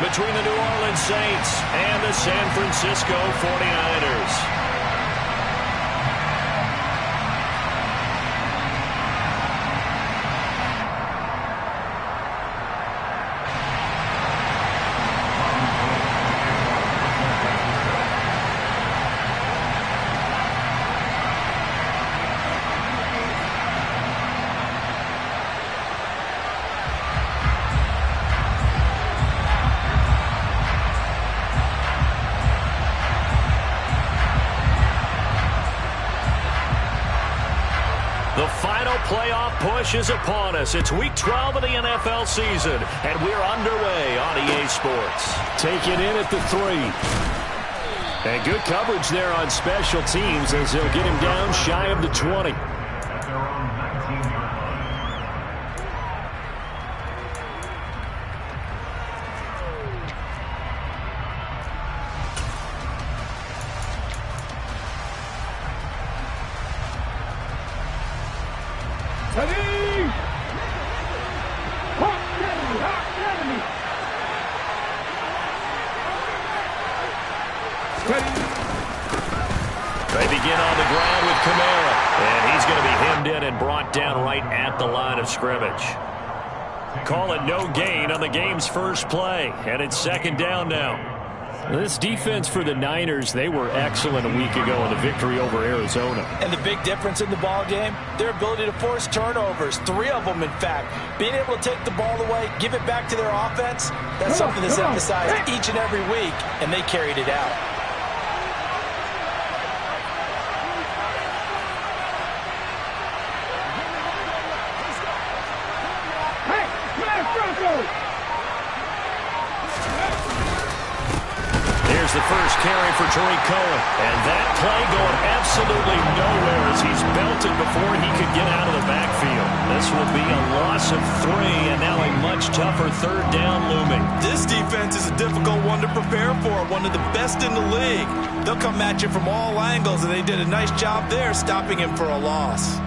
between the New Orleans Saints and the San Francisco 49ers. The final playoff push is upon us. It's Week 12 of the NFL season, and we're underway on EA Sports. Take it in at the 3. And good coverage there on special teams as they'll get him down shy of the 20. They begin on the ground with Kamara, and he's going to be hemmed in and brought down right at the line of scrimmage. Call it no gain on the game's first play, and it's second down now. This defense for the Niners, they were excellent a week ago in the victory over Arizona. And the big difference in the ball game, their ability to force turnovers, 3 of them in fact. Being able to take the ball away, give it back to their offense, that's something that's emphasized each and every week, and they carried it out. Here's the first carry for Tariq Cohen. And that play going absolutely nowhere as he's belted before he could get out of the backfield. This will be a loss of 3, and now a much tougher third down looming. This defense is a difficult one to prepare for, one of the best in the league. They'll come at you from all angles, and they did a nice job there stopping him for a loss.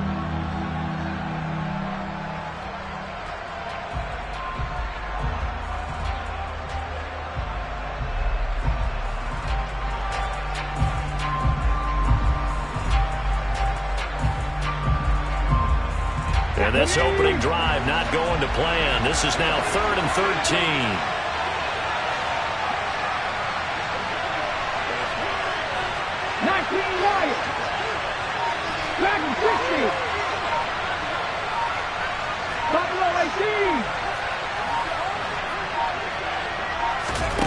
And this opening drive not going to plan. This is now 3rd and 13.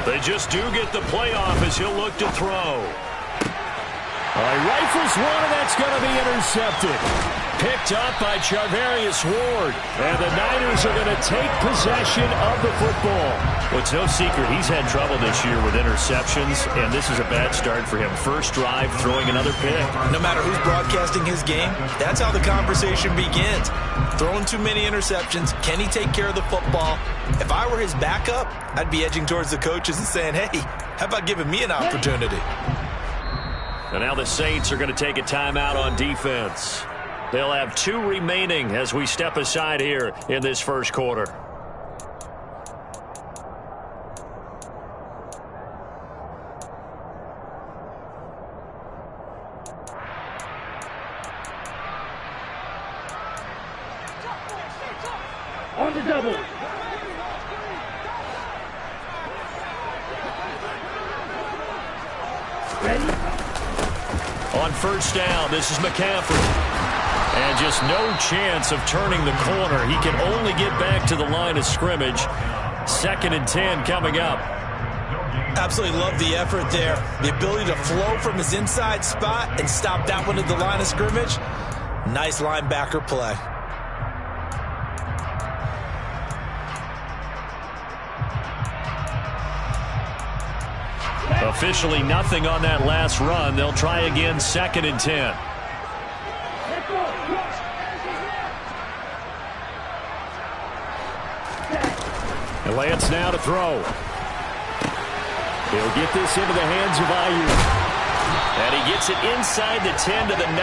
They just do get the playoff as he'll look to throw. He rifles one, and that's going to be intercepted. Picked up by Charvarius Ward. And the Niners are going to take possession of the football. Well, it's no secret he's had trouble this year with interceptions, and this is a bad start for him. First drive, throwing another pick. No matter who's broadcasting his game, that's how the conversation begins. Throwing too many interceptions, can he take care of the football? If I were his backup, I'd be edging towards the coaches and saying, hey, how about giving me an opportunity? And now the Saints are going to take a timeout on defense. They'll have 2 remaining as we step aside here in this first quarter. On the double. Ready? On first down, this is McCaffrey. And just no chance of turning the corner. He can only get back to the line of scrimmage. 2nd and 10 coming up. Absolutely love the effort there. The ability to flow from his inside spot and stop that one at the line of scrimmage. Nice linebacker play. Officially nothing on that last run. They'll try again 2nd and 10. And Lance now to throw. He'll get this into the hands of Ayuk. And he gets it inside the 10 to the 9.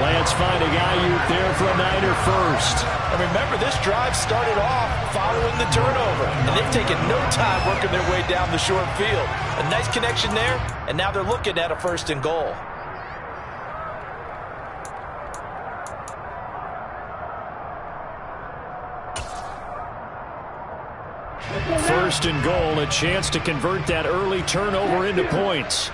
Lance finding Ayuk there for a Niner first. And remember, this drive started off following the turnover, and they've taken no time working their way down the short field. A nice connection there, and now they're looking at a 1st and goal. First and goal, a chance to convert that early turnover into points.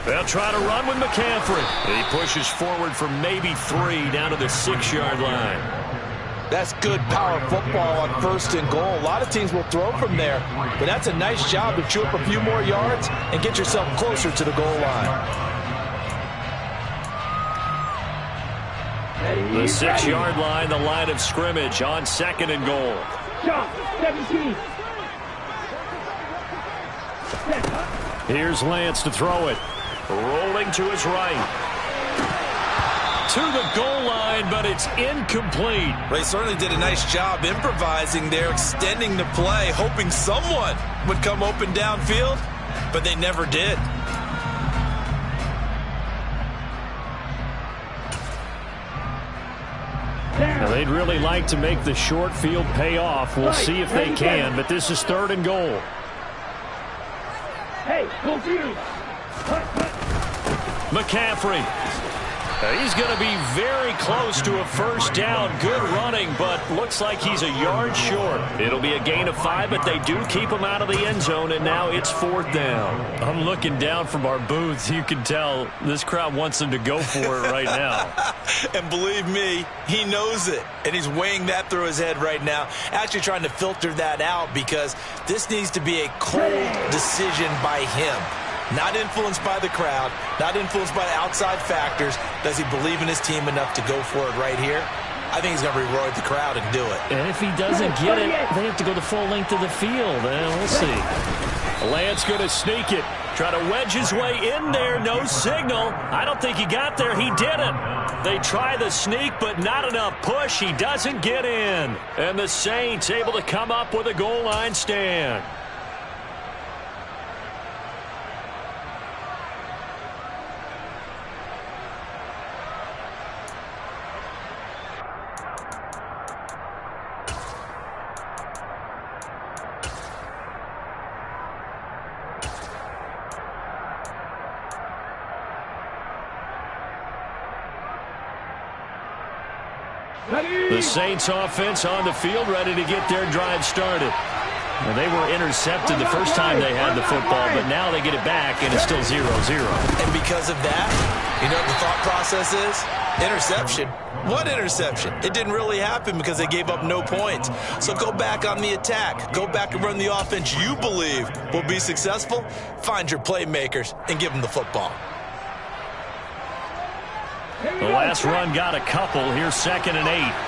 They'll try to run with McCaffrey. He pushes forward for maybe 3 down to the 6-yard line. That's good power football on 1st and goal. A lot of teams will throw from there, but that's a nice job to chew up a few more yards and get yourself closer to the goal line. The 6-yard line, the line of scrimmage on 2nd and goal. 17. Here's Lance to throw it. Rolling to his right. To the goal line, but it's incomplete. They certainly did a nice job improvising there, extending the play, hoping someone would come open downfield, but they never did. Now, they'd really like to make the short field pay off. We'll see if they can, but this is 3rd and goal. Hey, go for you. McCaffrey. He's going to be very close to a 1st down. Good running, but looks like he's a yard short. It'll be a gain of 5, but they do keep him out of the end zone, and now it's 4th down. I'm looking down from our booths. You can tell this crowd wants them to go for it right now. And believe me, he knows it, and he's weighing that through his head right now, actually trying to filter that out because this needs to be a cold decision by him. Not influenced by the crowd, not influenced by outside factors. Does he believe in his team enough to go for it right here? I think he's going to reward the crowd and do it. And if he doesn't get it, they have to go the full length of the field. We'll see. Lance going to sneak it. Try to wedge his way in there. No signal. I don't think he got there. He didn't. They try the sneak, but not enough push. He doesn't get in. And the Saints able to come up with a goal line stand. The Saints offense on the field, ready to get their drive started. Well, they were intercepted the first time they had the football, but now they get it back, and it's still 0-0. And because of that, you know what the thought process is? Interception. What interception? It didn't really happen because they gave up no points. So go back on the attack. Go back and run the offense you believe will be successful. Find your playmakers and give them the football. The last run got a couple. Here's 2nd and 8.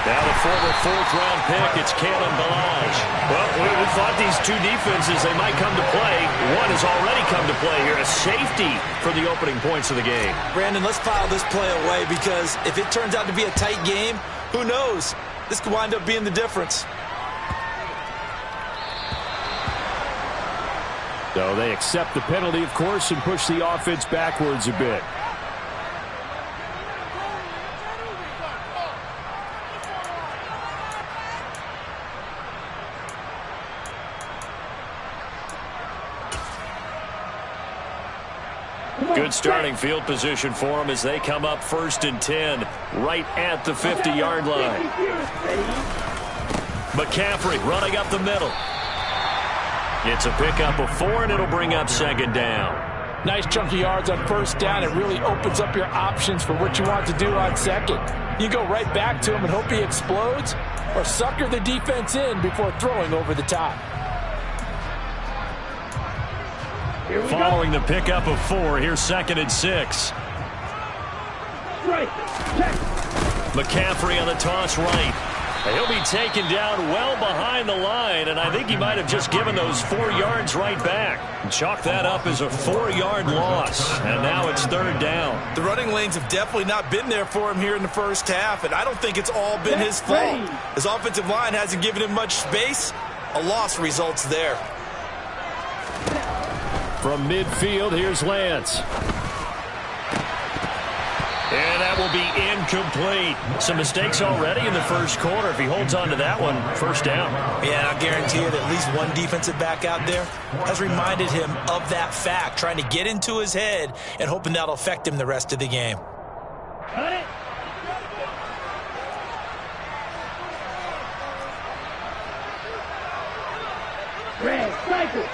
Now the former 4th-round pick, it's Kalen Ballage. Well, we thought these two defenses, they might come to play. One has already come to play here, a safety for the opening points of the game. Brandon, let's file this play away because if it turns out to be a tight game, who knows? This could wind up being the difference. So they accept the penalty, of course, and push the offense backwards a bit. Good starting field position for them as they come up 1st and 10, right at the 50-yard line. McCaffrey running up the middle. It's a pickup of 4, and it'll bring up 2nd down. Nice chunky yards on 1st down. It really opens up your options for what you want to do on 2nd. You go right back to him and hope he explodes, or sucker the defense in before throwing over the top. Following the pickup of 4, here's 2nd and 6. Right. Check. McCaffrey on the toss right. He'll be taken down well behind the line, and I think he might have just given those 4 yards right back. Chalk that up as a 4-yard loss, and now it's 3rd down. The running lanes have definitely not been there for him here in the first half, and I don't think it's all been his fault. His offensive line hasn't given him much space. A loss results there. From midfield, here's Lance. And that will be incomplete. Some mistakes already in the first quarter. If he holds on to that one, 1st down. Yeah, and I'll guarantee you that at least one defensive back out there has reminded him of that fact, trying to get into his head and hoping that'll affect him the rest of the game. Cut it. Red, cycle.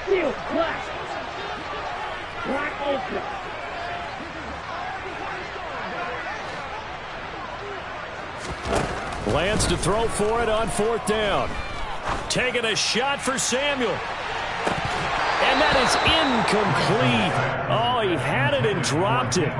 Steel, black. Black ultra. Lance to throw for it on 4th down. Taking a shot for Samuel. And that is incomplete. Oh, he had it and dropped it.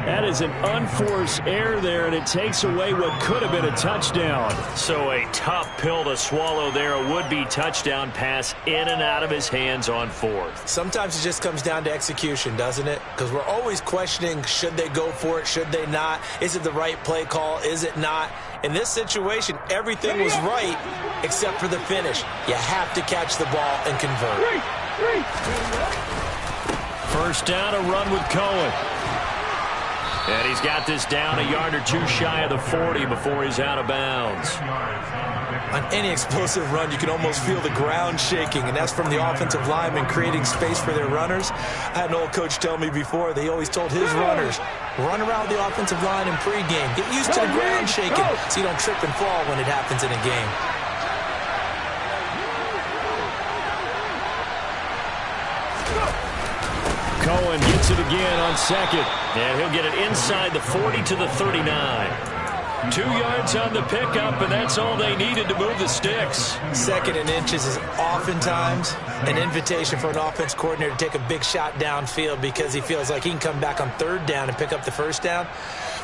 That is an unforced error there, and it takes away what could have been a touchdown. So a tough pill to swallow there. A would-be touchdown pass in and out of his hands on 4th. Sometimes it just comes down to execution, doesn't it? Because we're always questioning, should they go for it, should they not? Is it the right play call, is it not? In this situation, everything was right except for the finish. You have to catch the ball and convert. 1st down, a run with Cohen. And he's got this down a yard or 2 shy of the 40 before he's out of bounds. On any explosive run, you can almost feel the ground shaking, and that's from the offensive linemen creating space for their runners. I had an old coach tell me before, they always told his runners, run around the offensive line in pregame. Get used to the ground shaking so you don't trip and fall when it happens in a game. Cohen gets it again on 2nd. And he'll get it inside the 40 to the 39. 2 yards on the pickup, and that's all they needed to move the sticks. 2nd and inches is oftentimes an invitation for an offense coordinator to take a big shot downfield because he feels like he can come back on 3rd down and pick up the 1st down.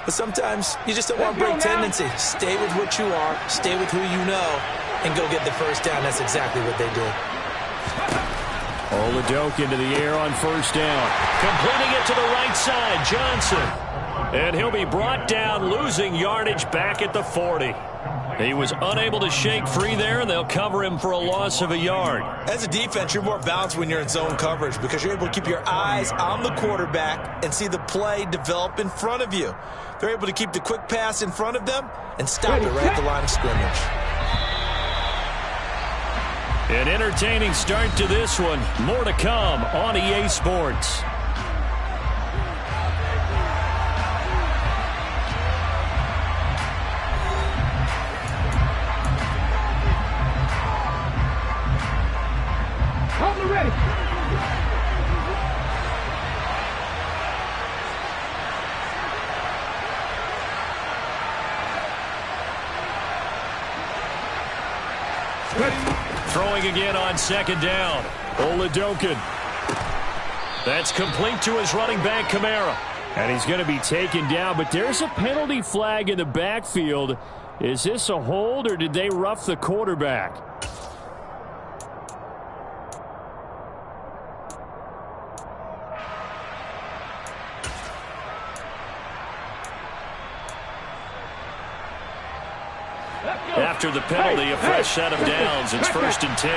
But sometimes you just don't want to break tendency. Stay with what you are, stay with who you know, and go get the 1st down. That's exactly what they did. Oladoke into the air on 1st down. Completing it to the right side, Johnson. And he'll be brought down, losing yardage back at the 40. He was unable to shake free there, and they'll cover him for a loss of a yard. As a defense, you're more balanced when you're in zone coverage because you're able to keep your eyes on the quarterback and see the play develop in front of you. They're able to keep the quick pass in front of them and stop it right at the line of scrimmage. An entertaining start to this one. More to come on EA Sports. Hold it ready. Throwing again on 2nd down. Oladoke. That's complete to his running back, Kamara. And he's going to be taken down, but there's a penalty flag in the backfield. Is this a hold, or did they rough the quarterback? After the penalty, a fresh set of downs. It's 1st and 10.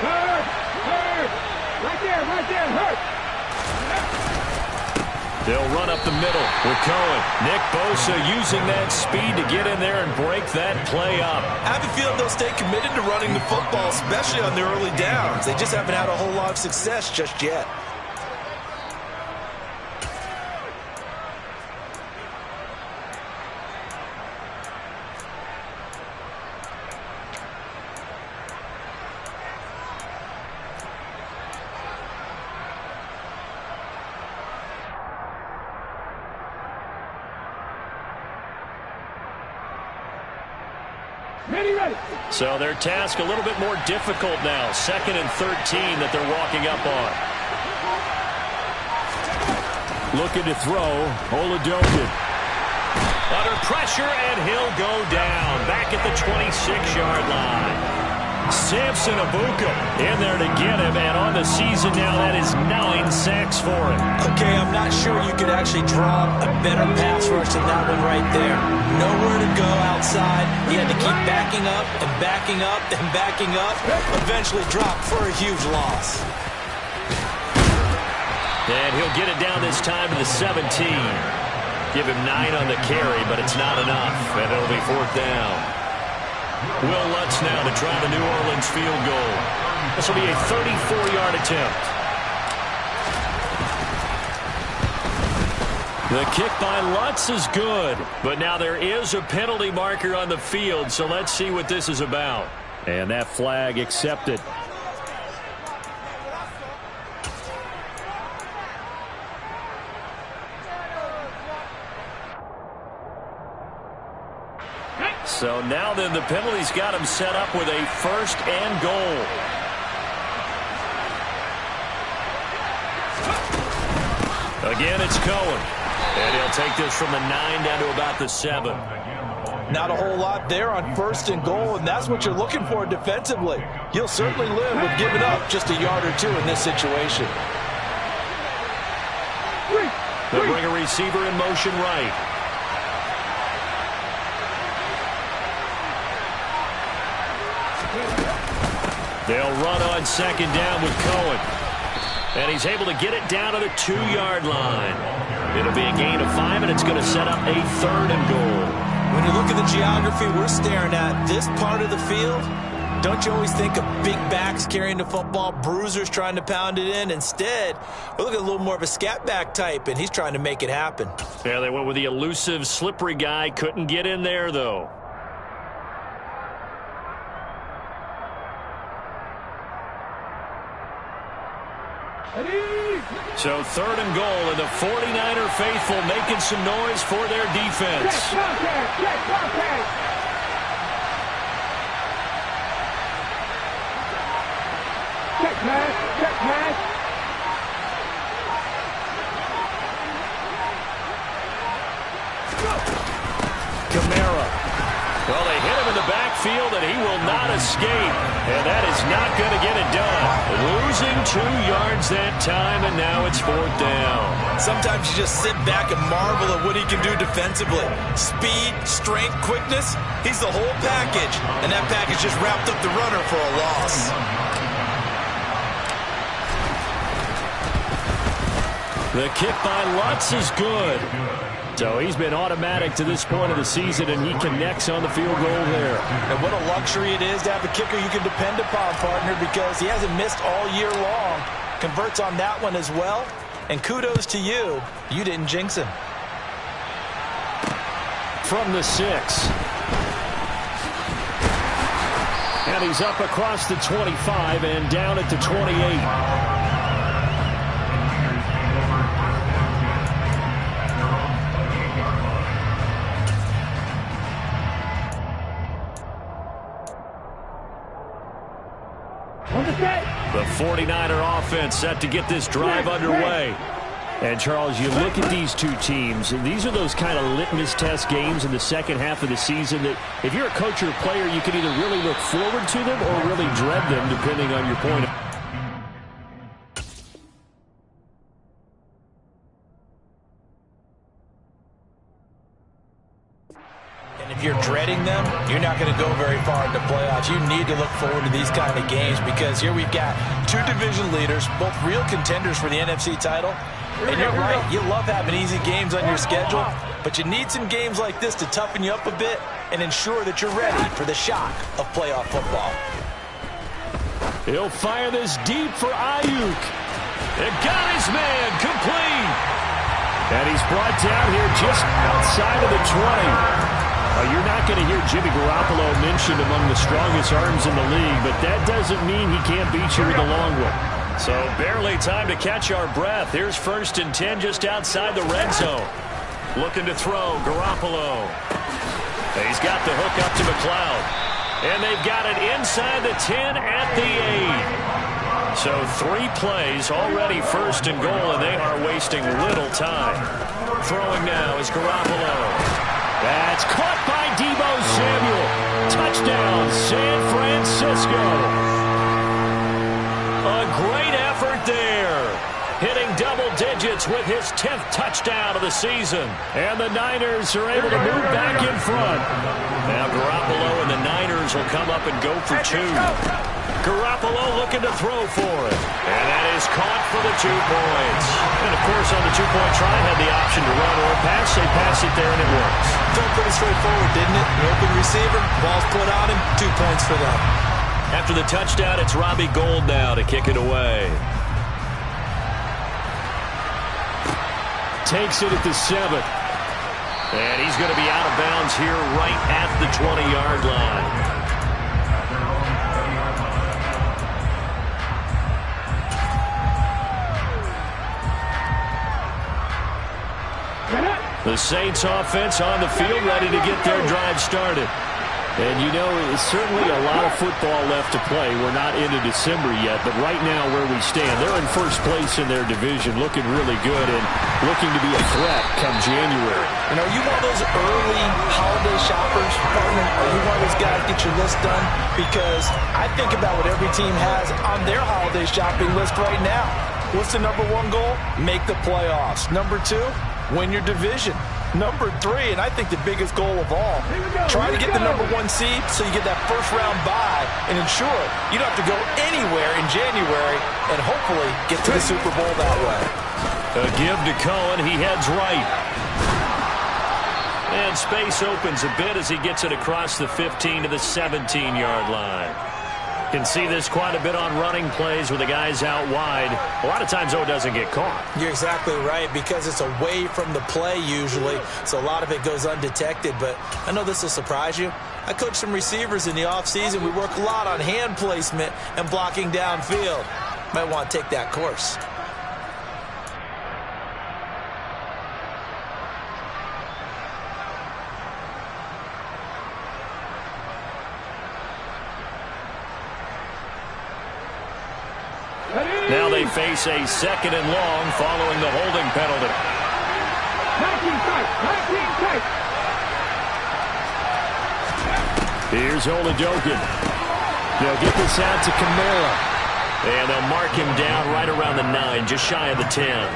Hurt. Right there, hurt. They'll run up the middle with Cohen. Nick Bosa using that speed to get in there and break that play up. I have a feeling they'll stay committed to running the football, especially on their early downs. They just haven't had a whole lot of success just yet. Ready. So their task a little bit more difficult now. 2nd and 13 that they're walking up on. Looking to throw, Oladokun. Under pressure, and he'll go down. Back at the 26-yard line. Samson Abuka in there to get him, and on the season now, that is 9 sacks for him. Okay, I'm not sure you could actually draw a better pass rush than that one right there. Nowhere to go outside. He had to keep backing up and backing up and backing up. Eventually dropped for a huge loss. And he'll get it down this time to the 17. Give him 9 on the carry, but it's not enough, and it'll be 4th down. Will Lutz now to try the New Orleans field goal. This will be a 34-yard attempt. The kick by Lutz is good. But now there is a penalty marker on the field, so let's see what this is about. And that flag accepted. So now then the penalty's got him set up with a 1st and goal. Again, it's Cohen. And he'll take this from the 9 down to about the 7. Not a whole lot there on 1st and goal, and that's what you're looking for defensively. You'll certainly live with giving up just a yard or 2 in this situation. They'll bring a receiver in motion right. They'll run on 2nd down with Cohen. And he's able to get it down to the 2-yard line. It'll be a gain of 5, and it's going to set up a 3rd and goal. When you look at the geography we're staring at, this part of the field, don't you always think of big backs carrying the football, bruisers trying to pound it in? Instead, we look at a little more of a scat back type, and he's trying to make it happen. Yeah, they went with the elusive, slippery guy. Couldn't get in there, though. So 3rd and goal, and the 49er faithful making some noise for their defense. Check pass. Kamara. Well, they hit him in the backfield, and he will not escape. And that is not going to get it done. Losing 2 yards that time, and now it's 4th down. Sometimes you just sit back and marvel at what he can do defensively. Speed, strength, quickness, he's the whole package. And that package just wrapped up the runner for a loss. The kick by Lutz is good. So he's been automatic to this point of the season, and he connects on the field goal there. And what a luxury it is to have a kicker you can depend upon, partner, because he hasn't missed all year long. Converts on that one as well. And kudos to you. You didn't jinx him. From the 6. And he's up across the 25 and down at the 28. The 49er offense set to get this drive underway. And, Charles, you look at these two teams, and these are those kind of litmus test games in the second half of the season that if you're a coach or a player, you can either really look forward to them or really dread them, depending on your point of view. If you're dreading them, you're not going to go very far in the playoffs. You need to look forward to these kind of games because here we've got 2 division leaders, both real contenders for the NFC title. And you're right, you love having easy games on your schedule, but you need some games like this to toughen you up a bit and ensure that you're ready for the shock of playoff football. He'll fire this deep for Ayuk. It got his man complete. And he's brought down here just outside of the 20. You're not going to hear Jimmy Garoppolo mentioned among the strongest arms in the league, but that doesn't mean he can't beat you with a long one. So barely time to catch our breath. Here's 1st and 10 just outside the red zone. Looking to throw, Garoppolo. He's got the hook up to McLeod. And they've got it inside the 10 at the 8. So 3 plays already first and goal, and they are wasting little time. Throwing now is Garoppolo. That's caught by Deebo Samuel. Touchdown, San Francisco. A great effort there. Hitting double digits with his 10th touchdown of the season. And the Niners are able to move back in front. Now Garoppolo and the Niners will come up and go for 2. Garoppolo looking to throw for it. And that is caught for the 2 points. And, of course, on the 2-point try, had the option to run or pass. They pass it there, and it works. Felt pretty straightforward, didn't it? An open receiver, ball's put on him, 2 points for them. After the touchdown, it's Robbie Gould now to kick it away. Takes it at the 7. And he's going to be out of bounds here right at the 20-yard line. The Saints offense on the field, ready to get their drive started. And you know, it's certainly a lot of football left to play. We're not into December yet, but right now where we stand, they're in first place in their division, looking really good and looking to be a threat come January. And are you one of those early holiday shoppers, partner? Are you one of those guys get your list done? Because I think about what every team has on their holiday shopping list right now. What's the number 1 goal? Make the playoffs. Number 2, win your division. Number 3, and I think the biggest goal of all, try to get the number 1 seed so you get that first-round bye and ensure you don't have to go anywhere in January and hopefully get to the Super Bowl that way. A give to Cohen. He heads right. And space opens a bit as he gets it across the 15 to the 17-yard line. Can see this quite a bit on running plays with the guys out wide. A lot of times, though, it doesn't get caught. You're exactly right, because it's away from the play usually, so a lot of it goes undetected. But I know this will surprise you. I coach some receivers in the offseason. We work a lot on hand placement and blocking downfield. Might want to take that course. Now they face a 2nd and long following the holding penalty. 19 tight, 19 tight. Here's Oladokun. They'll get this out to Kamara. And they'll mark him down right around the 9, just shy of the 10.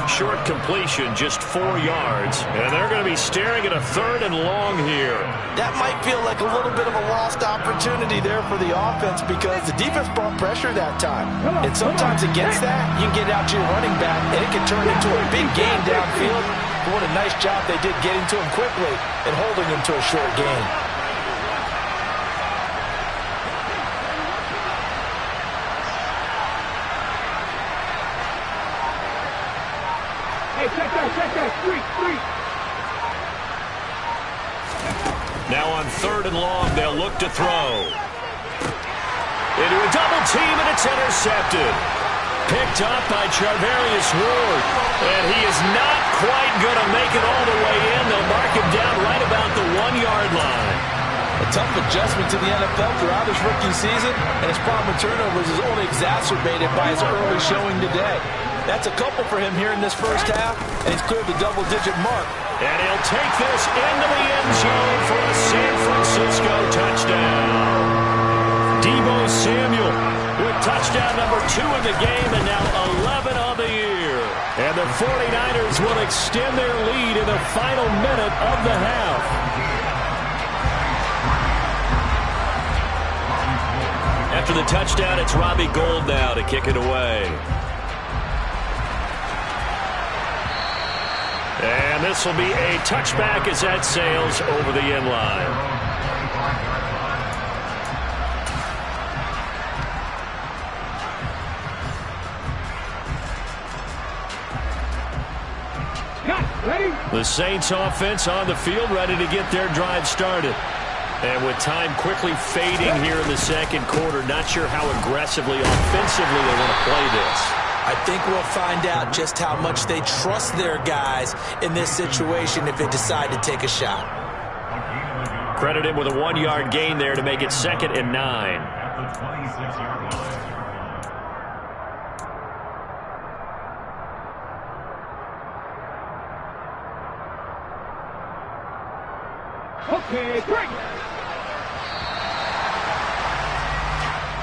Short completion, just 4 yards. And they're going to be staring at a 3rd and long here. That might feel like a little bit of a lost opportunity there for the offense because the defense brought pressure that time. And sometimes against that, you can get out to your running back, and it can turn into a big gain downfield. But what a nice job they did getting to him quickly and holding him to a short gain. Hey, check that, street. Now on 3rd and long, they'll look to throw. Into a double team, and it's intercepted. Picked up by Charvarius Ward. And he is not quite going to make it all the way in. They'll mark him down right about the 1-yard line. A tough adjustment to the NFL throughout his rookie season, and his problem with turnovers is only exacerbated by his early showing today. That's a couple for him here in this first half, and he's cleared the double-digit mark. And he'll take this into the end zone for a San Francisco touchdown. Deebo Samuel with touchdown number 2 in the game, and now 11 on the year. And the 49ers will extend their lead in the final minute of the half. After the touchdown, it's Robbie Gould now to kick it away. And this will be a touchback as that sails over the end line. The Saints offense on the field ready to get their drive started. And with time quickly fading here in the second quarter, not sure how aggressively, offensively they want to play this. I think we'll find out just how much they trust their guys in this situation if they decide to take a shot. Credit him with a 1-yard gain there to make it 2nd and 9. Okay, 3.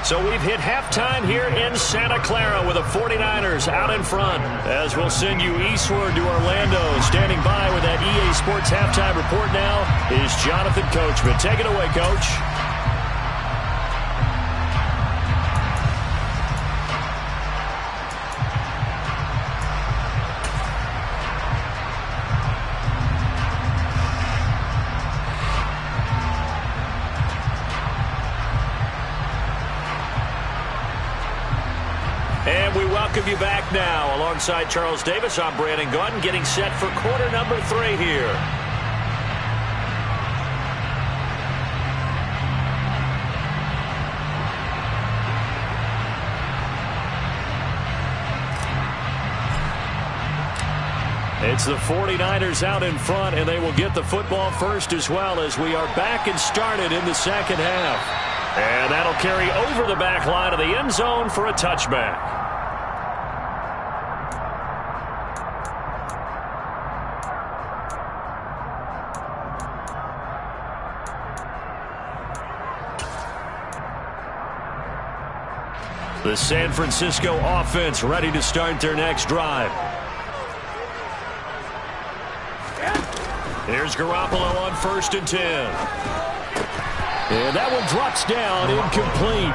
So we've hit halftime here in Santa Clara with the 49ers out in front. As we'll send you eastward to Orlando. Standing by with that EA Sports halftime report now is Jonathan Coachman. Take it away, Coach. And we welcome you back now. Alongside Charles Davis, I'm Brandon Gaudin, getting set for quarter number 3 here. It's the 49ers out in front, and they will get the football first as well as we are back and started in the second half. And that'll carry over the back line of the end zone for a touchback. The San Francisco offense ready to start their next drive. Here's Garoppolo on 1st and 10. And that one drops down, incomplete.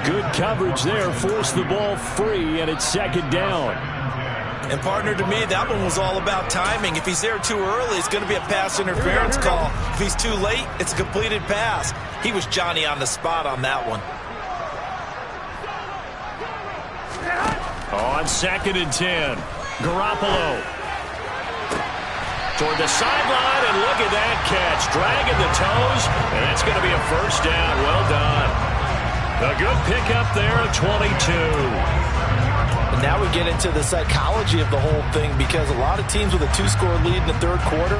Good coverage there, forced the ball free, and it's 2nd down. And partner, to me, that one was all about timing. If he's there too early, it's going to be a pass interference call. If he's too late, it's a completed pass. He was Johnny on the spot on that one. On 2nd and 10, Garoppolo. Toward the sideline, and look at that catch. Dragging the toes, and that's going to be a 1st down. Well done. A good pickup there at 22. And now we get into the psychology of the whole thing, because a lot of teams with a 2-score lead in the 3rd quarter,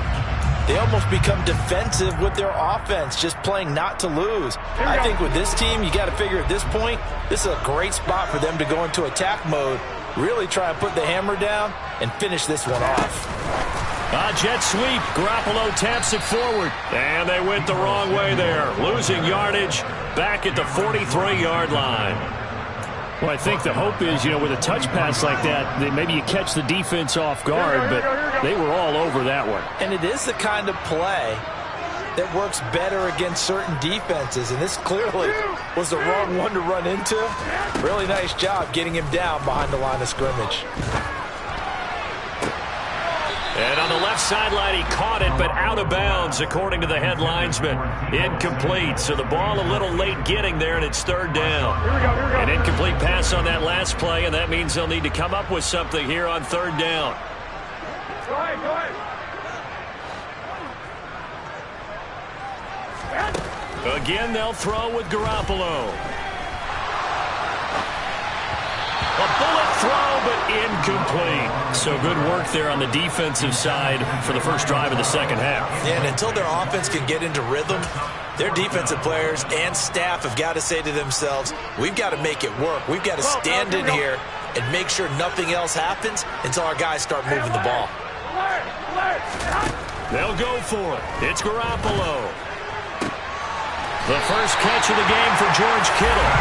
they almost become defensive with their offense, just playing not to lose. I think with this team, you got to figure at this point, this is a great spot for them to go into attack mode, really try and put the hammer down and finish this one off. Jet sweep. Garoppolo taps it forward. And they went the wrong way there. Losing yardage back at the 43-yard line. Well, I think the hope is, with a touch pass like that, that maybe you catch the defense off guard, but they were all over that one. And it is the kind of play that works better against certain defenses, and this clearly was the wrong one to run into. Really nice job getting him down behind the line of scrimmage. And on the left sideline, he caught it, but out of bounds, according to the head linesman. Incomplete, so the ball a little late getting there, and it's 3rd down. An incomplete pass on that last play, and that means they'll need to come up with something here on 3rd down. Go ahead, go ahead. Again, they'll throw with Garoppolo. A bullet throw, but incomplete. So good work there on the defensive side for the first drive of the second half. Yeah, and until their offense can get into rhythm, their defensive players and staff have got to say to themselves, we've got to make it work. We've got to stand in here and make sure nothing else happens until our guys start moving the ball. They'll go for it. It's Garoppolo. The first catch of the game for George Kittle.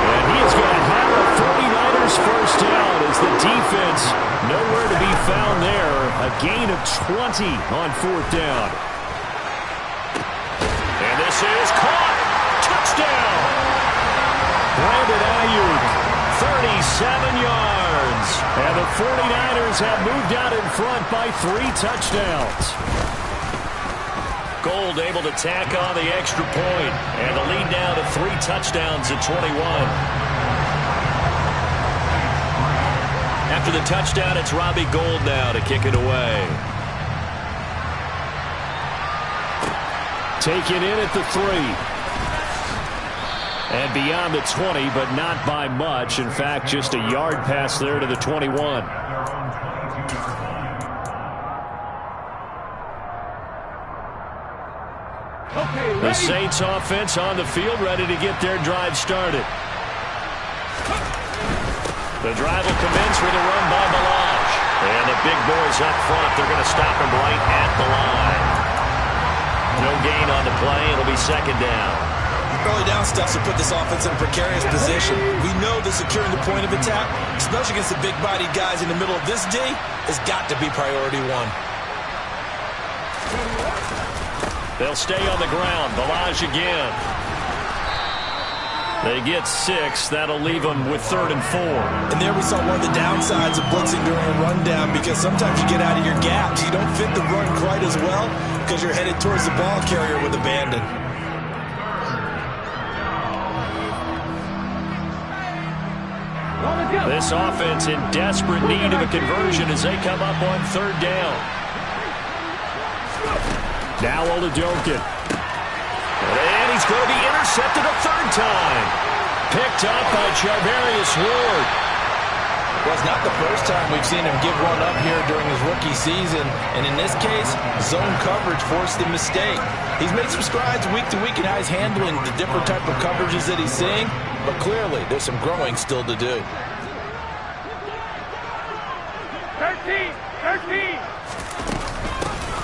And he is going to have a 49ers first down as the defense nowhere to be found there. A gain of 20 on 4th down. And this is caught. Touchdown. Brandon Ayuk, 37 yards. And the 49ers have moved out in front by 3 touchdowns. Gold able to tack on the extra point, and the lead now to 3 touchdowns at 21. After the touchdown, it's Robbie Gould now to kick it away. Taken in at the 3. And beyond the 20, but not by much. In fact, just a yard pass there to the 21. The Saints offense on the field, ready to get their drive started. The drive will commence with a run by Melange. And the big boys up front, they're going to stop him right at the line. No gain on the play. It'll be second down. Early down stuff will put this offense in a precarious position. We know that securing the point of attack, especially against the big-bodied guys in the middle of this D, has got to be priority one. They'll stay on the ground. Ballage again. They get 6. That'll leave them with 3rd and 4. And there we saw one of the downsides of blitzing during a rundown, because sometimes you get out of your gaps. You don't fit the run quite as well because you're headed towards the ball carrier with abandon. This offense in desperate need of a conversion as they come up on 3rd down. Now Oladokun. And he's going to be intercepted a 3rd time. Picked up by Charvarius Ward. Well, it's not the first time we've seen him give one up here during his rookie season. And in this case, zone coverage forced the mistake. He's made some strides week to week in how he's handling the different type of coverages that he's seeing. But clearly, there's some growing still to do. 13.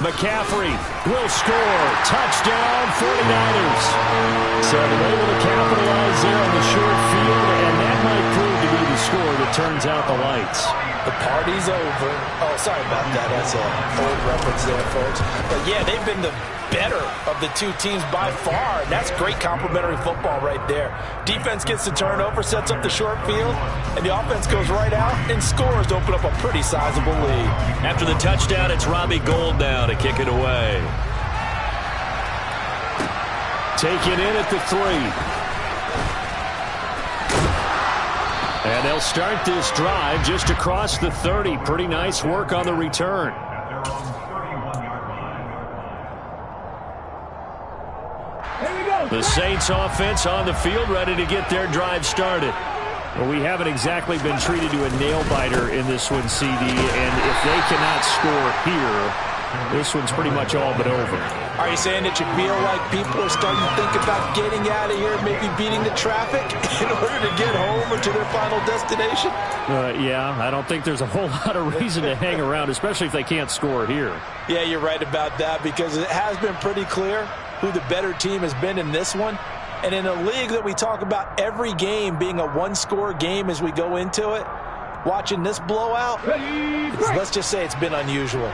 McCaffrey will score. Touchdown, 49ers. So they're able to capitalize there on the short field, and that might prove to be the score that turns out the lights. The party's over. Oh, sorry about that. That's an old reference there, folks. But, yeah, they've been the better of the two teams by far, and that's great complementary football right there. Defense gets the turnover, sets up the short field, and the offense goes right out and scores to open up a pretty sizable lead. After the touchdown, it's Robbie Gould now to kick it away. Taken in at the 3. And they'll start this drive just across the 30. Pretty nice work on the return. The Saints offense on the field, ready to get their drive started. Well, we haven't exactly been treated to a nail-biter in this one, CD, and if they cannot score here, this one's pretty much all but over. Are you saying that you feel like people are starting to think about getting out of here, maybe beating the traffic in order to get home or to their final destination? Yeah, I don't think there's a whole lot of reason to hang around, especially if they can't score here. Yeah, you're right about that, because it has been pretty clear who the better team has been in this one. And in a league that we talk about every game being a one-score game as we go into it, watching this blowout, let's just say it's been unusual.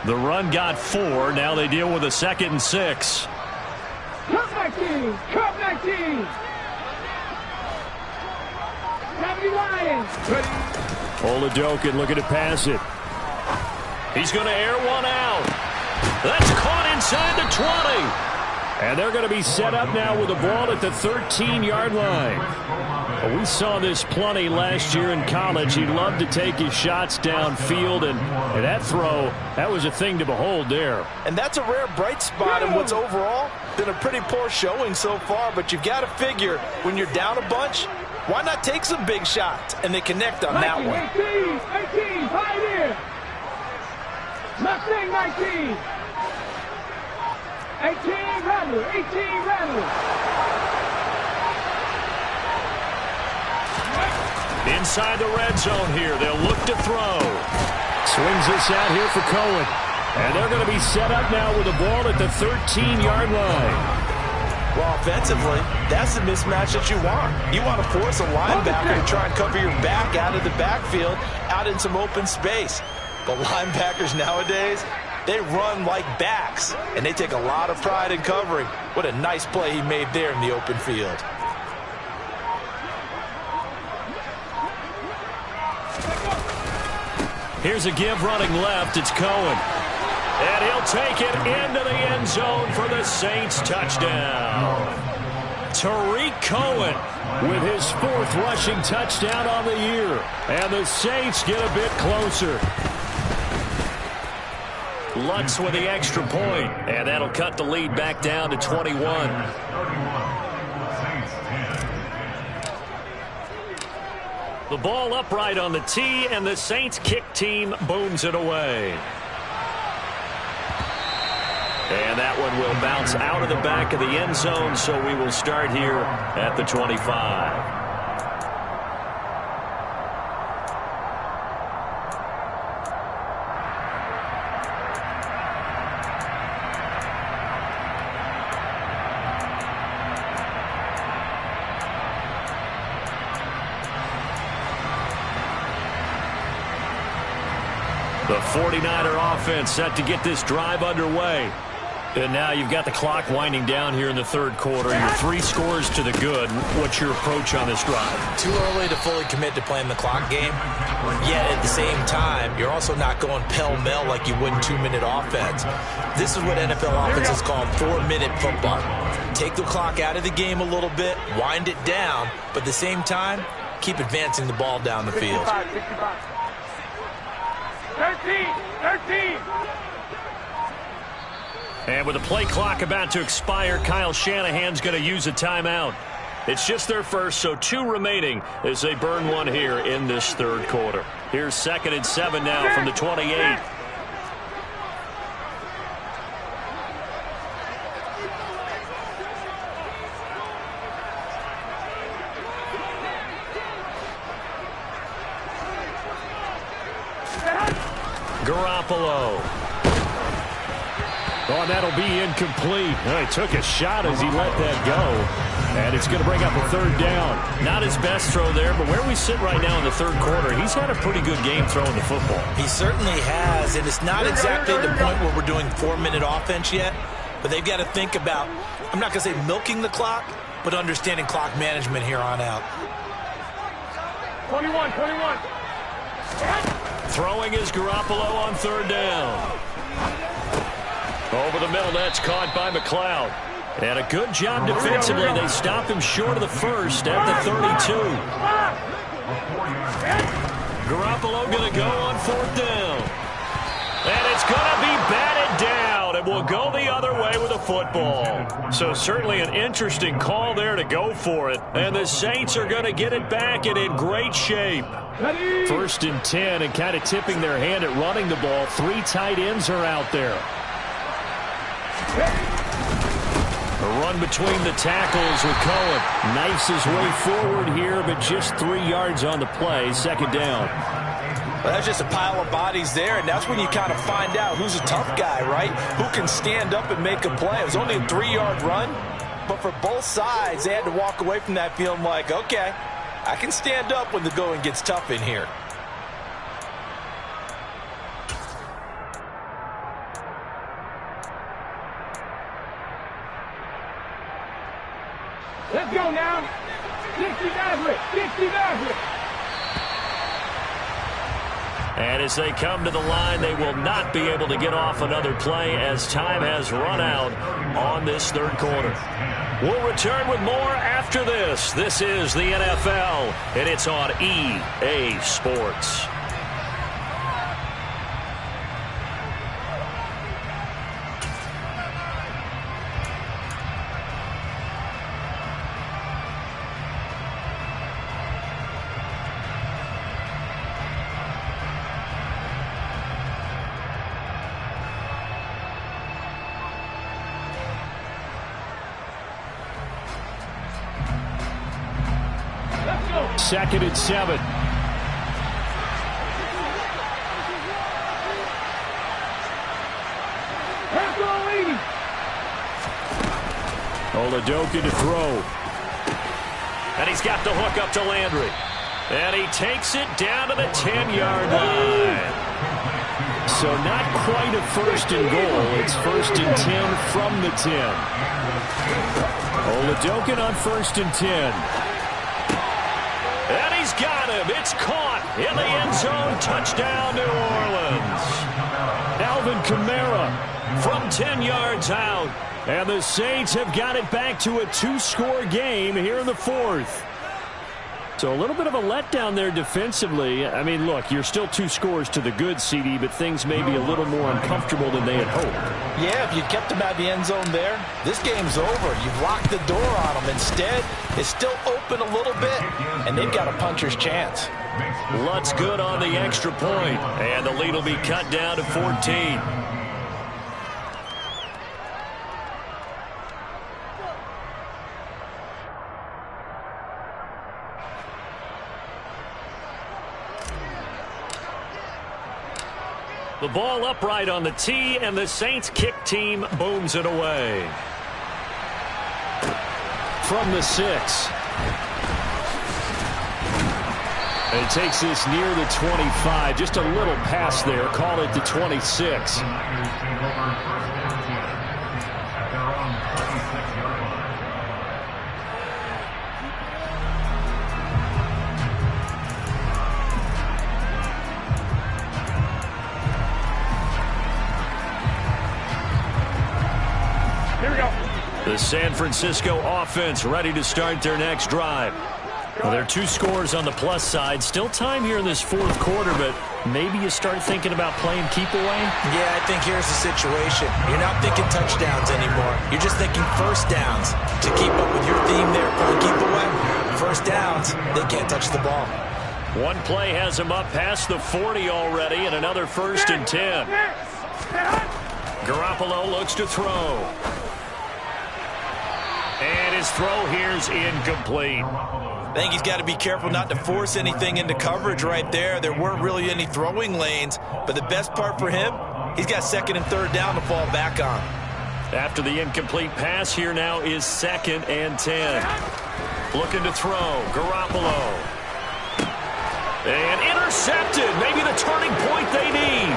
The run got 4. Now they deal with a 2nd and 6. Cup 19. Cup 19. 70 Lions. Oladokun looking to pass it. He's going to air one out. That's caught inside the 20. And they're going to be set up now with the ball at the 13-yard line. Well, we saw this plenty last year in college. He loved to take his shots downfield, and that throw, that was a thing to behold there. And that's a rare bright spot in what's overall been a pretty poor showing so far, but you've got to figure when you're down a bunch, why not take some big shots? And they connect on that one. 18, Pioneer. Mustang 19. 18, Rattler. 18, Rattler. Inside the red zone here. They'll look to throw. Swings this out here for Cohen. And they're going to be set up now with the ball at the 13-yard line. Well, offensively, that's the mismatch that you want. You want to force a linebacker to try and cover your back out of the backfield, out in some open space. But linebackers nowadays, they run like backs, and they take a lot of pride in covering. What a nice play he made there in the open field. Here's a give running left. It's Cohen. And he'll take it into the end zone for the Saints touchdown. Tariq Cohen with his 4th rushing touchdown on the year. And the Saints get a bit closer. Lutz with the extra point, and that'll cut the lead back down to 21. The ball upright on the tee, and the Saints kick team booms it away. And that one will bounce out of the back of the end zone, so we will start here at the 25. The 49er offense set to get this drive underway. And now you've got the clock winding down here in the third quarter. Your 3 scores to the good. What's your approach on this drive? Too early to fully commit to playing the clock game. Yet at the same time, you're also not going pell-mell like you would in 2-minute offense. This is what NFL offenses call 4-minute football. Take the clock out of the game a little bit, wind it down, but at the same time, keep advancing the ball down the field. 13. And with the play clock about to expire, Kyle Shanahan's going to use a timeout. It's just their first, so 2 remaining as they burn one here in this third quarter. Here's 2nd and 7 now from the 28. Garoppolo. Oh, that'll be incomplete. Oh, he took a shot as he let that go. And it's going to bring up a 3rd down. Not his best throw there, but where we sit right now in the third quarter, he's had a pretty good game throwing the football. He certainly has, and it's not exactly the point where we're doing 4-minute offense yet, but they've got to think about, I'm not going to say milking the clock, but understanding clock management here on out. 21. Throwing is Garoppolo on 3rd down. Over the middle, that's caught by McLeod. And a good job defensively. They stop him short of the first at the 32. Garoppolo going to go on 4th down. And it's going to be batted down. It will go the other way with a football. So certainly an interesting call there to go for it. And the Saints are going to get it back and in great shape. 1st and 10 and kind of tipping their hand at running the ball. 3 tight ends are out there. A run between the tackles with Cohen. Knifes his way forward here, but just 3 yards on the play. 2nd down. Well, that's just a pile of bodies there, and that's when you kind of find out who's a tough guy, right? Who can stand up and make a play. It was only a 3-yard run, but for both sides, they had to walk away from that feeling like, okay, I can stand up when the going gets tough in here. Let's go now. 60 Maverick. And as they come to the line, they will not be able to get off another play as time has run out on this third quarter. We'll return with more after this. This is the NFL, and it's on EA Sports. Second and 7. Oladokun to throw. And he's got the hook up to Landry. And he takes it down to the 10-yard line. So not quite a 1st and goal. It's 1st and 10 from the 10. Oladokun on 1st and 10. And he's got him. It's caught in the end zone. Touchdown, New Orleans. Alvin Kamara from 10 yards out. And the Saints have got it back to a 2-score game here in the 4th. So a little bit of a letdown there defensively. I mean, look, you're still 2 scores to the good, CD, but things may be a little more uncomfortable than they had hoped. Yeah, if you kept them out of the end zone there, this game's over. You've locked the door on them. Instead, it's still open a little bit, and they've got a puncher's chance. Lutz good on the extra point, and the lead will be cut down to 14. The ball upright on the tee, and the Saints kick team booms it away. From the 6. And it takes this near the 25. Just a little pass there. Call it the 26. The San Francisco offense ready to start their next drive. Well, there are 2 scores on the plus side. Still time here in this fourth quarter, but maybe you start thinking about playing keep away? Yeah, I think here's the situation. You're not thinking touchdowns anymore. You're just thinking first downs. To keep up with your theme there, playing keep away, first downs, they can't touch the ball. One play has him up past the 40 already, and another 1st and 10. Garoppolo looks to throw. And his throw here's incomplete. I think he's got to be careful not to force anything into coverage right there. There weren't really any throwing lanes, but the best part for him, he's got 2nd and 3rd down to fall back on. After the incomplete pass, here now is 2nd and 10. Looking to throw, Garoppolo. And intercepted, maybe the turning point they need.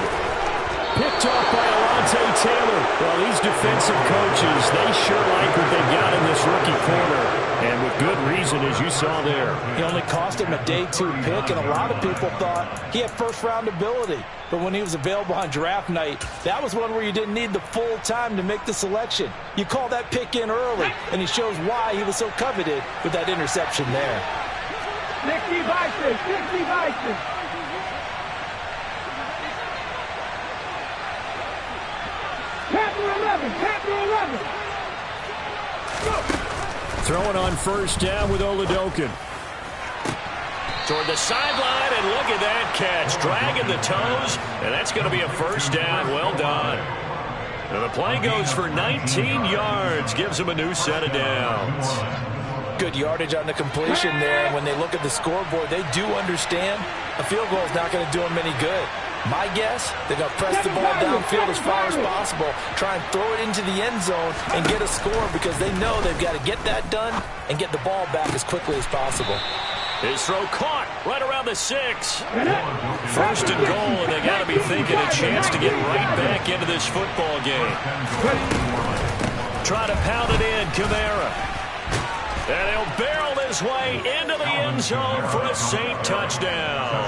Picked off by Alontae Taylor. Well, these defensive coaches, they sure like what they've got in this rookie corner. And with good reason, as you saw there. He only cost him a day 2 pick, and a lot of people thought he had first-round ability. But when he was available on draft night, that was one where you didn't need the full time to make the selection. You call that pick in early, and he shows why he was so coveted with that interception there. 60 Bison, 60 Bison. Panther 11. Throwing on 1st down with Oladokun. Toward the sideline, and look at that catch. Dragging the toes, and that's going to be a 1st down. Well done. And the play goes for 19 yards. Gives him a new set of downs. Good yardage on the completion there. And when they look at the scoreboard, they do understand a field goal is not going to do them any good. My guess, they're going to press the ball downfield as far as possible, try and throw it into the end zone and get a score because they know they've got to get that done and get the ball back as quickly as possible. His throw caught right around the 6. 1st and goal, and they got to be thinking a chance to get right back into this football game. Try to pound it in, Kamara. And he'll barrel his way into the end zone for a Saint touchdown.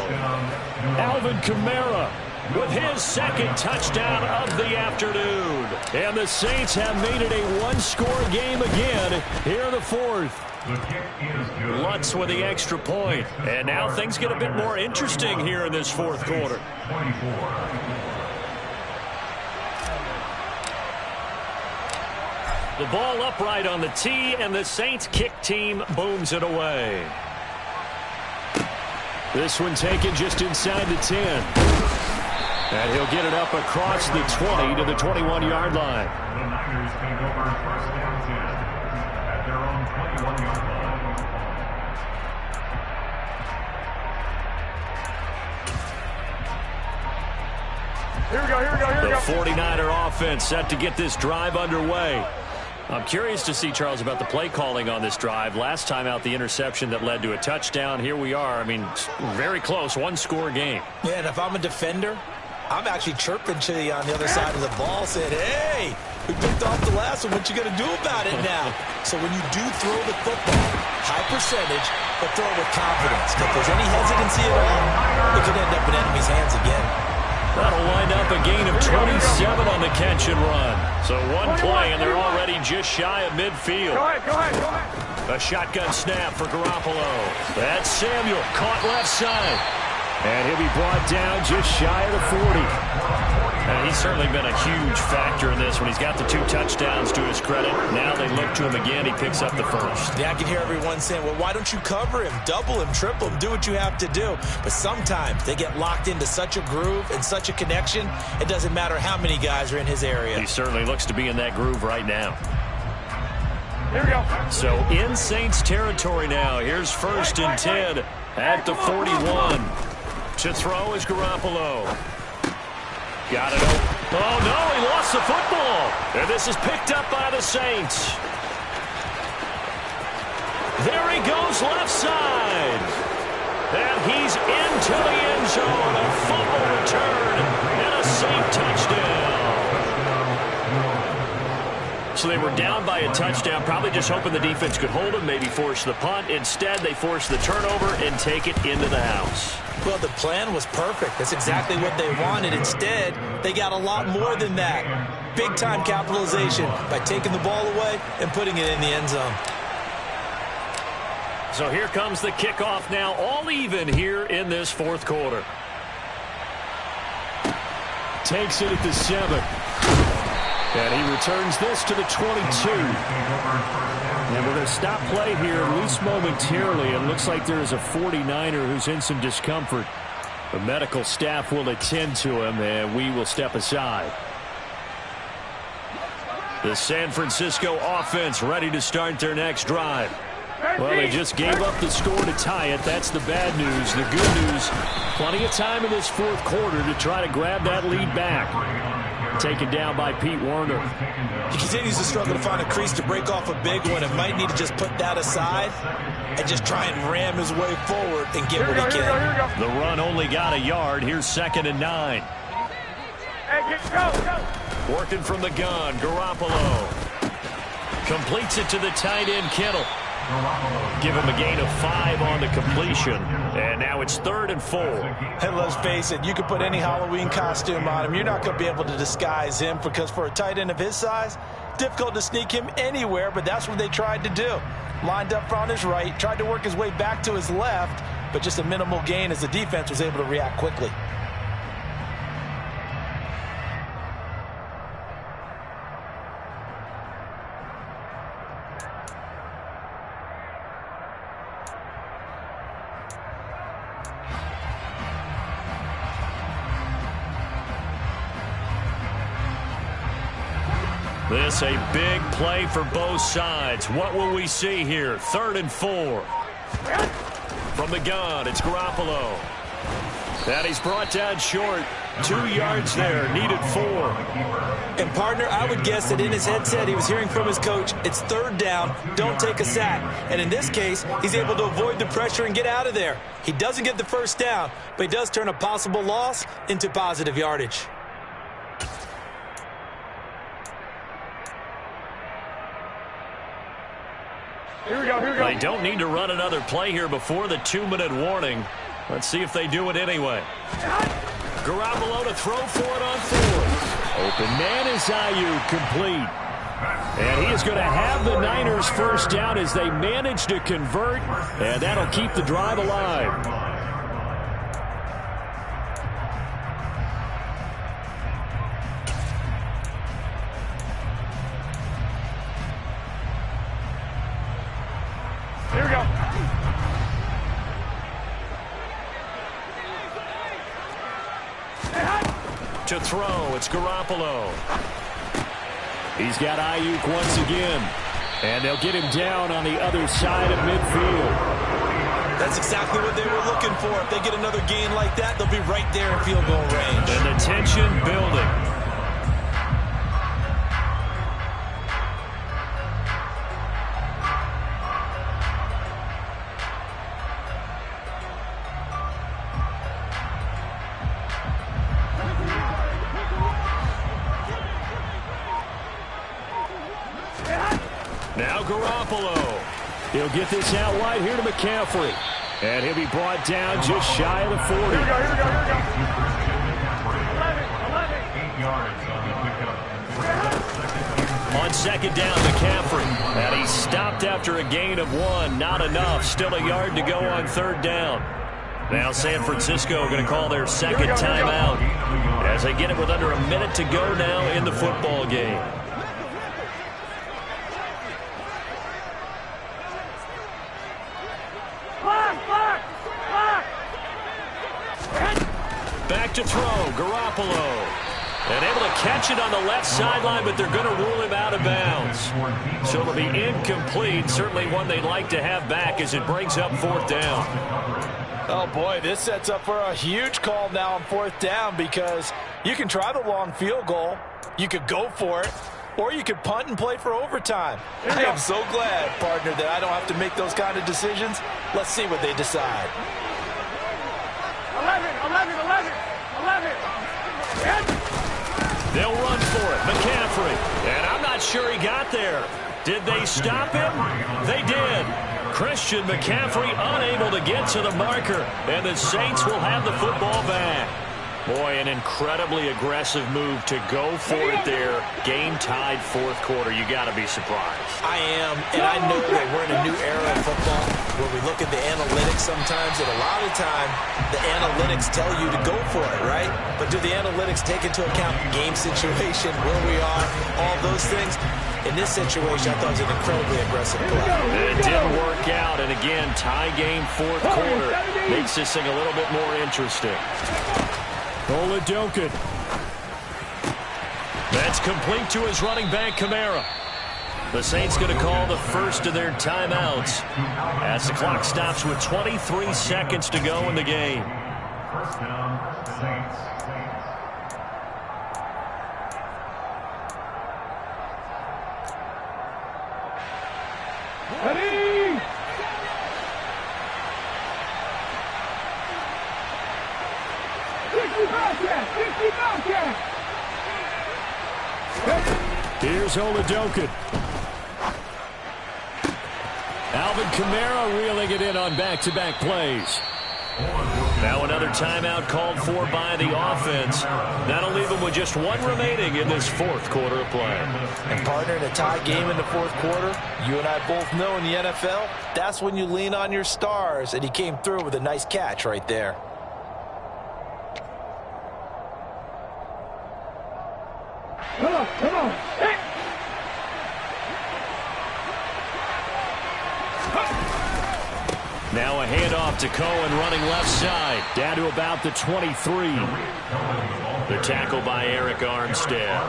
Alvin Kamara with his 2nd touchdown of the afternoon. And the Saints have made it a 1-score game again here in the 4th. Lutz with the extra point. And now things get a bit more interesting here in this 4th quarter. The ball upright on the tee, and the Saints kick team booms it away. This one taken just inside the 10. And he'll get it up across the 20 to the 21-yard line. The Niners take over 1st down 10 at their own 21-yard line. Here we go. The 49er offense set to get this drive underway. I'm curious to see, Charles, about the play calling on this drive. Last time out, the interception that led to a touchdown. Here we are. I mean, very close, 1-score game. Yeah, and if I'm a defender, I'm actually chirping to you on the other side of the ball, saying, hey, we picked off the last one. What you going to do about it now? So when you do throw the football, high percentage, but throw it with confidence. If there's any hesitancy at all, it could end up in enemy's hands again. That'll wind up a gain of 27 on the catch and run. So one play, and they're already just shy of midfield. Go ahead. A shotgun snap for Garoppolo. That's Samuel, caught left side. And he'll be brought down just shy of the 40. And he's certainly been a huge factor in this when he's got the 2 touchdowns to his credit. Now they look to him again. He picks up the 1st. Yeah, I can hear everyone saying, well, why don't you cover him, double him, triple him, do what you have to do. But sometimes they get locked into such a groove and such a connection, it doesn't matter how many guys are in his area. He certainly looks to be in that groove right now. Here we go. So in Saints territory now. Here's 1st and 10 at the 41. To throw is Garoppolo. Got it. Oh, no, he lost the football. And this is picked up by the Saints. There he goes left side. And he's into the end zone. A fumble return and a safe touchdown. So they were down by a touchdown, probably just hoping the defense could hold them, maybe force the punt. Instead, they force the turnover and take it into the house. Well, the plan was perfect. That's exactly what they wanted. Instead, they got a lot more than that. Big-time capitalization by taking the ball away and putting it in the end zone. So here comes the kickoff now, all even here in this fourth quarter. Takes it at the 7. And he returns this to the 22. And we're going to stop play here, at least momentarily. It looks like there is a 49er who's in some discomfort. The medical staff will attend to him, and we will step aside. The San Francisco offense ready to start their next drive. Well, they just gave up the score to tie it. That's the bad news. The good news, plenty of time in this fourth quarter to try to grab that lead back. Taken down by Pete Werner. He continues to struggle to find a crease to break off a big one and might need to just put that aside and just try and ram his way forward and get what he can. The run only got a yard. Here's 2nd and 9. Hey, go. Working from the gun, Garoppolo. Completes it to the tight end, Kittle. Give him a gain of 5 on the completion. And now it's 3rd and 4. And let's face it, you can put any Halloween costume on him. You're not going to be able to disguise him because for a tight end of his size, difficult to sneak him anywhere, but that's what they tried to do. Lined up on his right, tried to work his way back to his left, but just a minimal gain as the defense was able to react quickly. This a big play for both sides. What will we see here? 3rd and 4. From the gun, it's Garoppolo. And he's brought down short. 2 yards there, needed 4. And partner, I would guess that in his headset he was hearing from his coach, it's 3rd down, don't take a sack. And in this case, he's able to avoid the pressure and get out of there. He doesn't get the 1st down, but he does turn a possible loss into positive yardage. Here we go. They don't need to run another play here before the 2-minute warning. Let's see if they do it anyway. Garoppolo to throw for it on 4th. Open man is Ayuk, complete. And he is going to have the Niners 1st down as they manage to convert, and that'll keep the drive alive. Here we go. To throw, it's Garoppolo. He's got Ayuk once again. And they'll get him down on the other side of midfield. That's exactly what they were looking for. If they get another gain like that, they'll be right there in field goal range. And the tension building. Now Garoppolo. He'll get this out wide here to McCaffrey. And he'll be brought down just shy of the 40. Here we go. 11. 8 yards on the pickup. On 2nd down, McCaffrey. And he's stopped after a gain of 1. Not enough. Still a yard to go on 3rd down. Now San Francisco going to call their 2nd timeout as they get it with under a minute to go now in the football game. Back to throw, Garoppolo. And able to catch it on the left sideline, but they're going to rule him out of bounds. So it'll be incomplete. Certainly one they'd like to have back as it brings up 4th down. Oh, boy, this sets up for a huge call now on 4th down because you can try the long field goal. You could go for it, or you could punt and play for overtime. I am so glad, partner, that I don't have to make those kind of decisions. Let's see what they decide. They'll run for it. McCaffrey. And I'm not sure he got there. Did they stop him? They did. Christian McCaffrey unable to get to the marker. And the Saints will have the football back. Boy, an incredibly aggressive move to go for it there. Game tied fourth quarter. You got to be surprised. I am, and I know that we're in a new era of football where we look at the analytics sometimes, and a lot of the time the analytics tell you to go for it, right? But do the analytics take into account game situation, where we are, all those things? In this situation, I thought it was an incredibly aggressive play. It didn't work out, and again, tie game fourth quarter makes this thing a little bit more interesting. Oladokun. That's complete to his running back, Kamara. The Saints going to call the first of their timeouts as the clock stops with 23 seconds to go in the game. First down, Saints. Ready? Here's Oladokun. Alvin Kamara reeling it in on back-to-back plays. Now another timeout called for by the offense. That'll leave them with just one remaining in this fourth quarter of play. And partner, in a tie game in the fourth quarter, you and I both know in the NFL, that's when you lean on your stars, and he came through with a nice catch right there. Come on. Hey. Now a handoff to Cohen running left side. Down to about the 23. The tackle by Eric Armstead.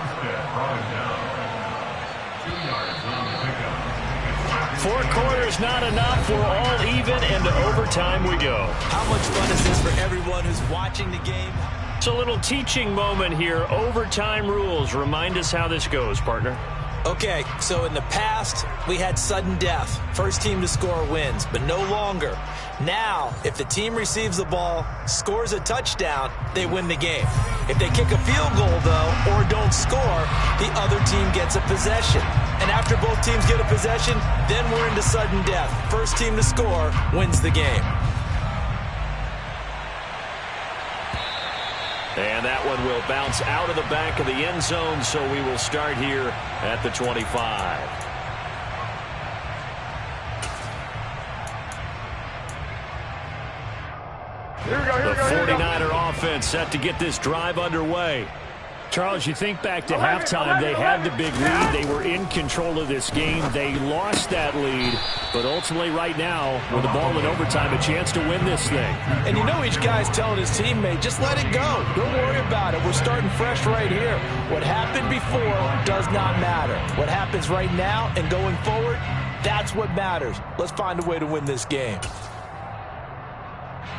Four quarters not enough. We're all even, and to overtime we go. How much fun is this for everyone who's watching the game? It's a little teaching moment here. Overtime rules. Remind us how this goes, partner. Okay, so in the past, we had sudden death. First team to score wins, but no longer. Now, if the team receives the ball, scores a touchdown, they win the game. If they kick a field goal, though, or don't score, the other team gets a possession. And after both teams get a possession, then we're into sudden death. First team to score wins the game. And that one will bounce out of the back of the end zone, so we will start here at the 25. The 49er offense set to get this drive underway. Charles, you think back to halftime, they had the big lead. They were in control of this game. They lost that lead. But ultimately right now, with the ball in overtime, a chance to win this thing. And you know each guy's telling his teammate, just let it go. Don't worry about it. We're starting fresh right here. What happened before does not matter. What happens right now and going forward, that's what matters. Let's find a way to win this game.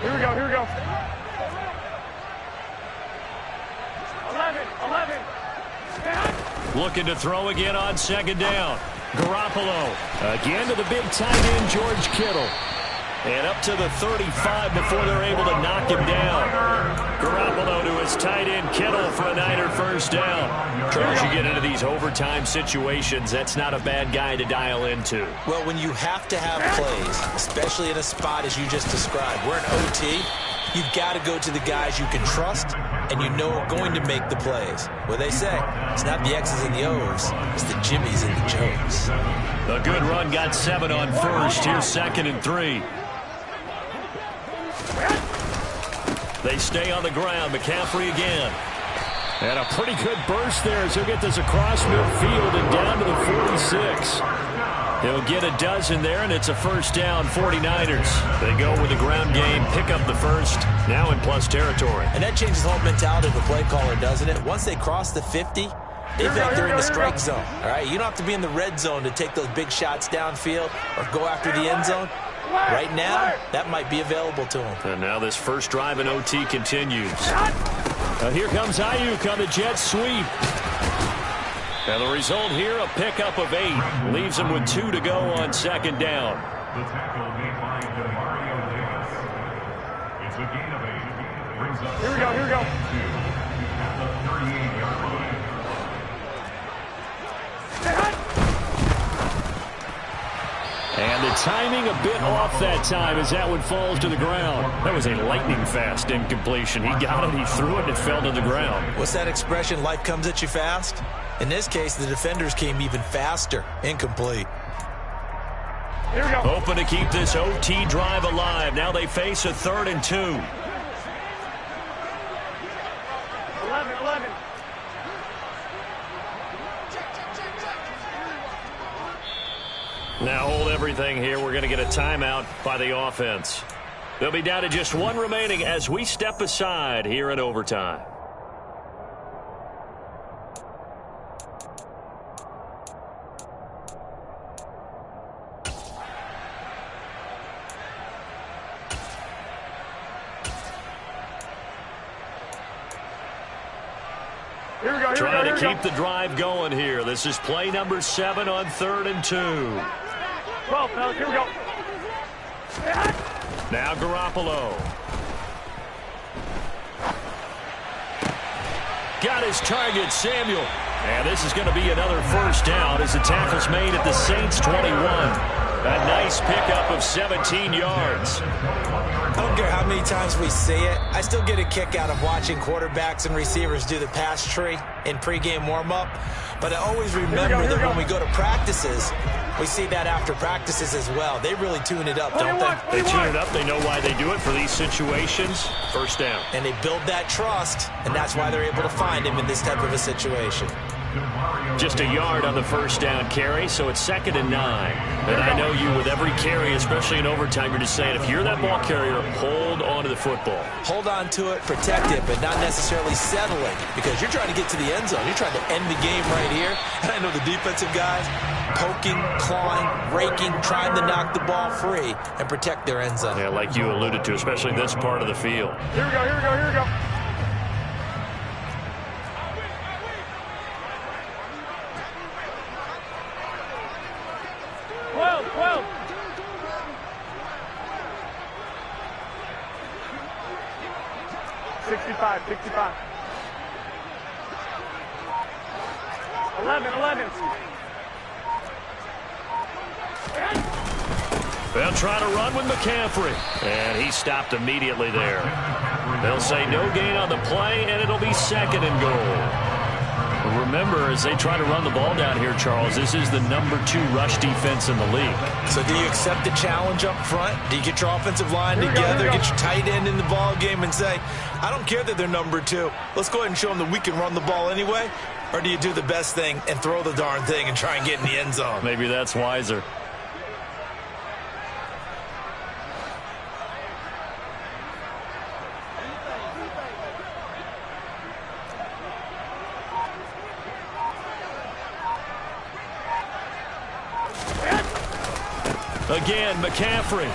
Here we go. 11. Looking to throw again on second down. Garoppolo. Again to the big tight end, George Kittle. And up to the 35 before they're able to knock him down. Garoppolo to his tight end, Kittle, for a Niner first down. As you get into these overtime situations, that's not a bad guy to dial into. Well, when you have to have plays, especially in a spot as you just described, we're in OT, you've got to go to the guys you can trust and you know are going to make the plays. What they say, it's not the X's and the O's, it's the Jimmys and the Joes. A good run, got 7 on first. Here's 2nd and 3. They stay on the ground. McCaffrey again. And a pretty good burst there as he'll get this across midfield and down to the 46. He'll get a dozen there, and it's a first down, 49ers. They go with the ground game, pick up the first, now in plus territory. And that changes the whole mentality of the play caller, doesn't it? Once they cross the 50, they feel like they're in the strike zone. All right, you don't have to be in the red zone to take those big shots downfield or go after the end zone. Right now, that might be available to them. And now this first drive in OT continues. Here comes Ayuk on the jet sweep. And the result here, a pickup of 8. Leaves him with 2 to go on second down. The tackle made by Demario Davis. It's a gain of 8. Brings up Here we go. at the 38-yard line. timing a bit off that time as that one falls to the ground. That was a lightning-fast incompletion. He got it, he threw it, and it fell to the ground. What's that expression, life comes at you fast? In this case, the defenders came even faster. Incomplete. Here we go. Hoping to keep this OT drive alive. Now they face a 3rd and 2. 11. Now hold everything here. We're going to get a timeout by the offense. They'll be down to just 1 remaining as we step aside here in overtime. Here we go. Trying to keep the drive going here. This is play number 7 on 3rd and 2. 12, fellas. Here we go. Now Garoppolo. Got his target, Samuel. And this is going to be another first down as the tackle's made at the Saints 21. A nice pickup of 17 yards. I don't care how many times we see it. I still get a kick out of watching quarterbacks and receivers do the pass tree in pregame warm-up. But I always remember that when we go to practices, we see that after practices as well. They really tune it up, don't they? They tune it up. They know why they do it for these situations. First down. And they build that trust, and that's why they're able to find him in this type of a situation. Just a yard on the first down carry, so it's 2nd and 9. And I know you, with every carry, especially in overtime, you're just saying, if you're that ball carrier, hold on to the football. Hold on to it, protect it, but not necessarily settling, because you're trying to get to the end zone. You're trying to end the game right here. And I know the defensive guys poking, clawing, raking, trying to knock the ball free and protect their end zone. Yeah, like you alluded to, especially this part of the field. Here we go. 12. 65. 11. They'll try to run with McCaffrey. And he stopped immediately there. They'll say no gain on the play, and it'll be 2nd and goal. Remember, as they try to run the ball down here, Charles, this is the number 2 rush defense in the league. So do you accept the challenge up front? Do you get your offensive line together, get your tight end in the ball game and say, I don't care that they're number 2. Let's go ahead and show them that we can run the ball anyway? Or do you do the best thing and throw the darn thing and try and get in the end zone? Maybe that's wiser. Again, McCaffrey.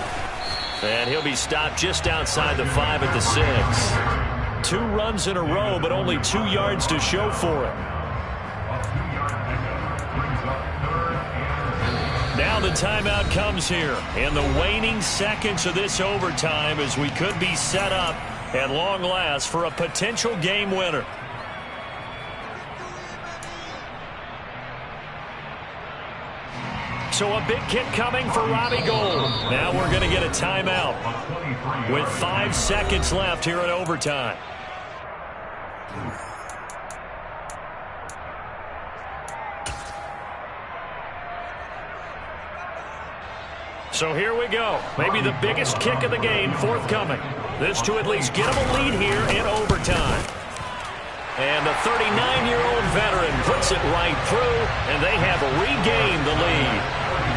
And he'll be stopped just outside the 5 at the 6. 2 runs in a row, but only 2 yards to show for it. Now the timeout comes here in the waning seconds of this overtime as we could be set up at long last for a potential game winner. So a big kick coming for Robbie Gould. Now we're going to get a timeout with 5 seconds left here in overtime. So here we go. Maybe the biggest kick of the game forthcoming. This to at least get them a lead here in overtime. And the 39-year-old veteran puts it right through, and they have regained the lead.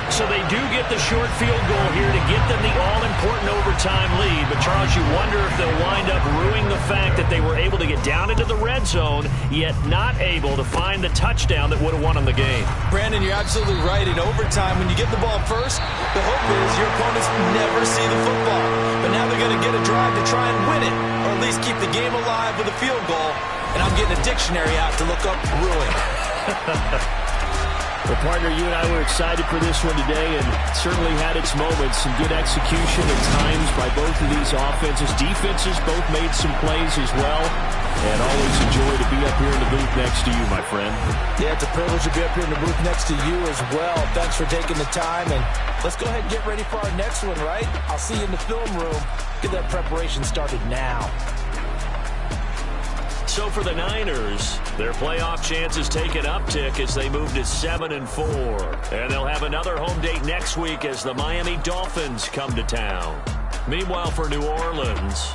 So they do get the short field goal here to get them the all-important overtime lead. But, Charles, you wonder if they'll wind up ruining the fact that they were able to get down into the red zone, yet not able to find the touchdown that would have won them the game. Brandon, you're absolutely right. In overtime, when you get the ball first, the hope is your opponents never see the football. But now they're going to get a drive to try and win it, or at least keep the game alive with a field goal. And I'm getting a dictionary out to look up ruin. Well, partner, you and I were excited for this one today, and certainly had its moments. Some good execution at times by both of these offenses. Defenses both made some plays as well. And always a joy to be up here in the booth next to you, my friend. Yeah, it's a privilege to be up here in the booth next to you as well. Thanks for taking the time, and let's go ahead and get ready for our next one, right? I'll see you in the film room. Get that preparation started now. So for the Niners, their playoff chances take an uptick as they move to 7-4. And they'll have another home date next week as the Miami Dolphins come to town. Meanwhile, for New Orleans,